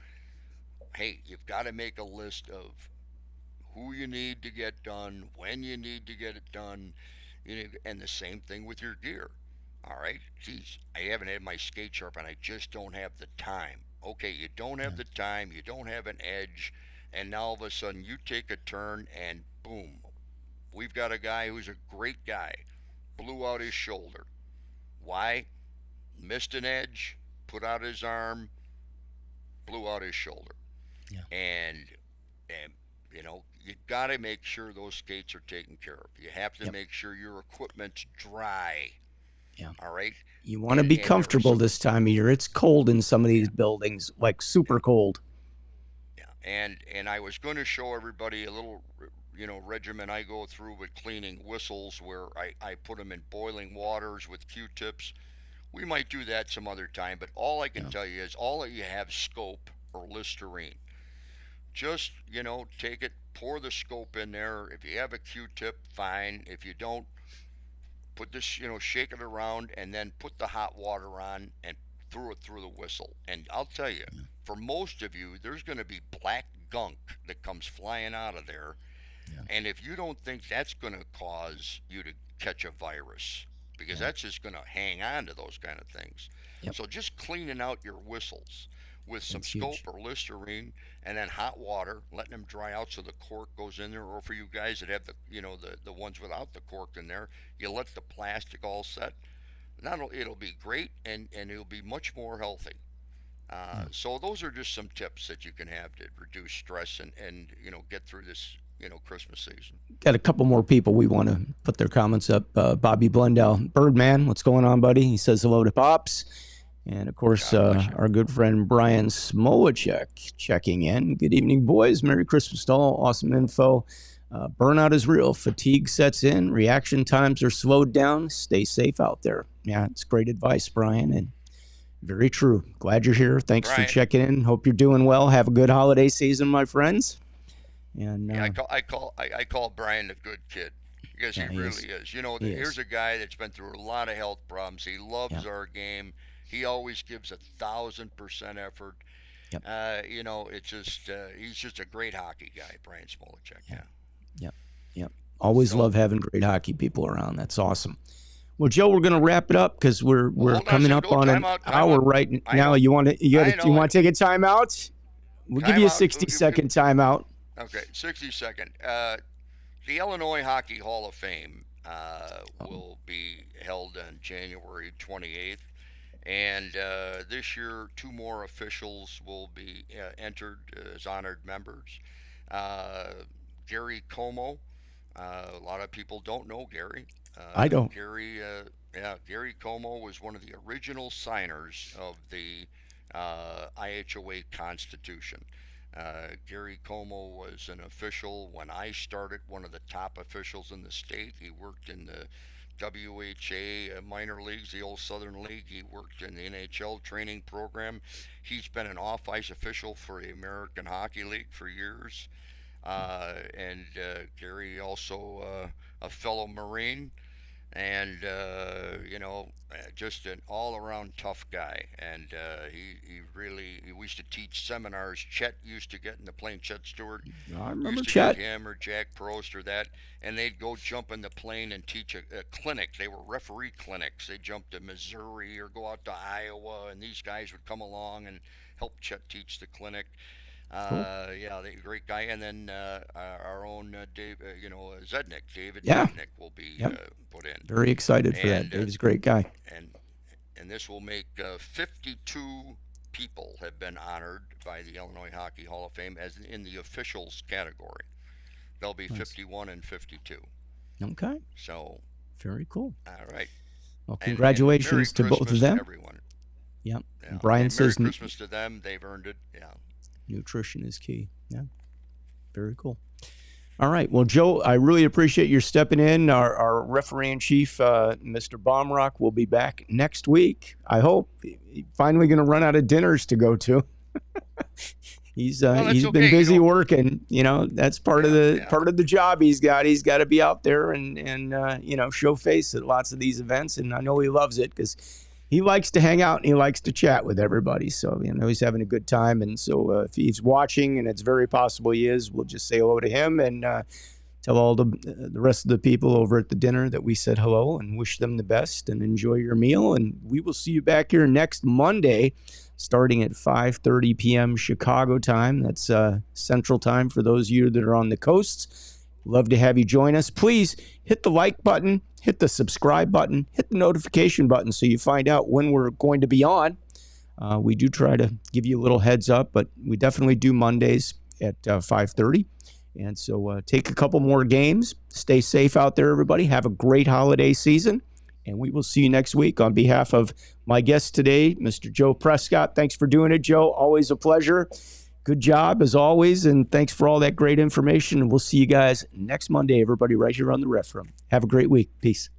Hey, you've got to make a list of who you need to get done, when you need to get it done, and the same thing with your gear. All right, geez, I haven't had my skate sharp and I just don't have the time. Okay, you don't have Yeah. the time, you don't have an edge. and now all of a sudden you take a turn and boom, we've got a guy who's a great guy, blew out his shoulder. Why? Missed an edge, put out his arm, blew out his shoulder. Yeah. And you know, you got to make sure those skates are taken care of. You have to Yep. make sure your equipment's dry. Yeah. All right. You want to be comfortable this time of year. It's cold in some of these buildings, like super cold. Yeah. And I was going to show everybody a little, regimen I go through with cleaning whistles, where I put them in boiling waters with Q-tips. We might do that some other time, but all I can tell you is all that you have scope or Listerine. Just, take it, pour the scope in there. If you have a Q-tip, fine. If you don't, put this, shake it around and then put the hot water on and throw it through the whistle. And I'll tell you, for most of you, there's going to be black gunk that comes flying out of there. Yeah. And if you don't think that's going to cause you to catch a virus, because that's just going to hang on to those kind of things. Yep. So just cleaning out your whistles with some scope or Listerine, and then hot water, letting them dry out so the cork goes in there. Or for you guys that have the ones without the cork in there, you let the plastic all set. It'll be great, and it'll be much more healthy. So those are just some tips that you can have to reduce stress and get through this Christmas season. Got a couple more people we want to put their comments up. Bobby Blundell, Birdman, what's going on, buddy? He says hello to Pops. And, of course, our good friend Brian Smolacek checking in. Good evening, boys. Merry Christmas to all. Awesome info. Burnout is real. Fatigue sets in. Reaction times are slowed down. Stay safe out there. Yeah, it's great advice, Brian, and very true. Glad you're here. Thanks for checking in. Hope you're doing well. Have a good holiday season, my friends. And I call Brian a good kid, because he really is. Here's a guy that's been through a lot of health problems. He loves our game. He always gives 1,000% effort. Yep. It's just he's just a great hockey guy, Brian Smolacek. Yep. Always love having great hockey people around. That's awesome. Well, Joe, we're going to wrap it up because we're coming up on an hour right now. You want to take a timeout? We'll give you a 60-second timeout. Okay, 60 second. The Illinois Hockey Hall of Fame will be held on January 28th. And this year, 2 more officials will be entered as honored members. Gary Como. A lot of people don't know Gary. I don't. Gary Como was one of the original signers of the IHOA Constitution. Gary Como was an official when I started, one of the top officials in the state. He worked in the WHA minor leagues, the old Southern League. He worked in the NHL training program. He's been an off-ice official for the American Hockey League for years. And Gary also a fellow Marine, and just an all-around tough guy. And we used to teach seminars. Chet used to get in the plane. Chet Stewart. I remember Chet. Him or Jack Prost or that, and they'd go jump in the plane and teach a clinic. They were referee clinics. They'd jump to Missouri or go out to Iowa, and these guys would come along and help Chet teach the clinic. Cool. Great guy. And then our own Dave, Zednik, David Zednik will be put in. Very excited for that. Dave's a great guy. And this will make 52 people have been honored by the Illinois Hockey Hall of Fame as in the officials category. There'll be 51 and 52. Okay. So very cool. All right. Well, congratulations to both of them. Everyone. Yep. Yeah. Brian says Merry Christmas to them. They've earned it. Yeah. Nutrition is key. Yeah. Very cool. All right. Well, Joe, I really appreciate your stepping in. Our referee in chief, Mr. BAUMRUCK, will be back next week. I hope. He's finally going to run out of dinners to go to. He's been busy working. That's part of the job he's got. He's got to be out there and show face at lots of these events. And I know he loves it because he likes to hang out and he likes to chat with everybody. So, he's having a good time. And so if he's watching, and it's very possible he is, we'll just say hello to him and Tell all the rest of the people over at the dinner that we said hello and wish them the best and enjoy your meal. And we will see you back here next Monday, starting at 5:30 p.m. Chicago time. That's Central Time for those of you that are on the coasts. Love to have you join us. Please hit the like button, hit the subscribe button, hit the notification button so you find out when we're going to be on. We do try to give you a little heads up, but we definitely do Mondays at 5:30. And so take a couple more games. Stay safe out there, everybody. Have a great holiday season. And we will see you next week. On behalf of my guest today, Mr. Joe Prescott, thanks for doing it, Joe. Always a pleasure. Good job, as always. And thanks for all that great information. And we'll see you guys next Monday, everybody, right here on the Ref Room. Have a great week. Peace.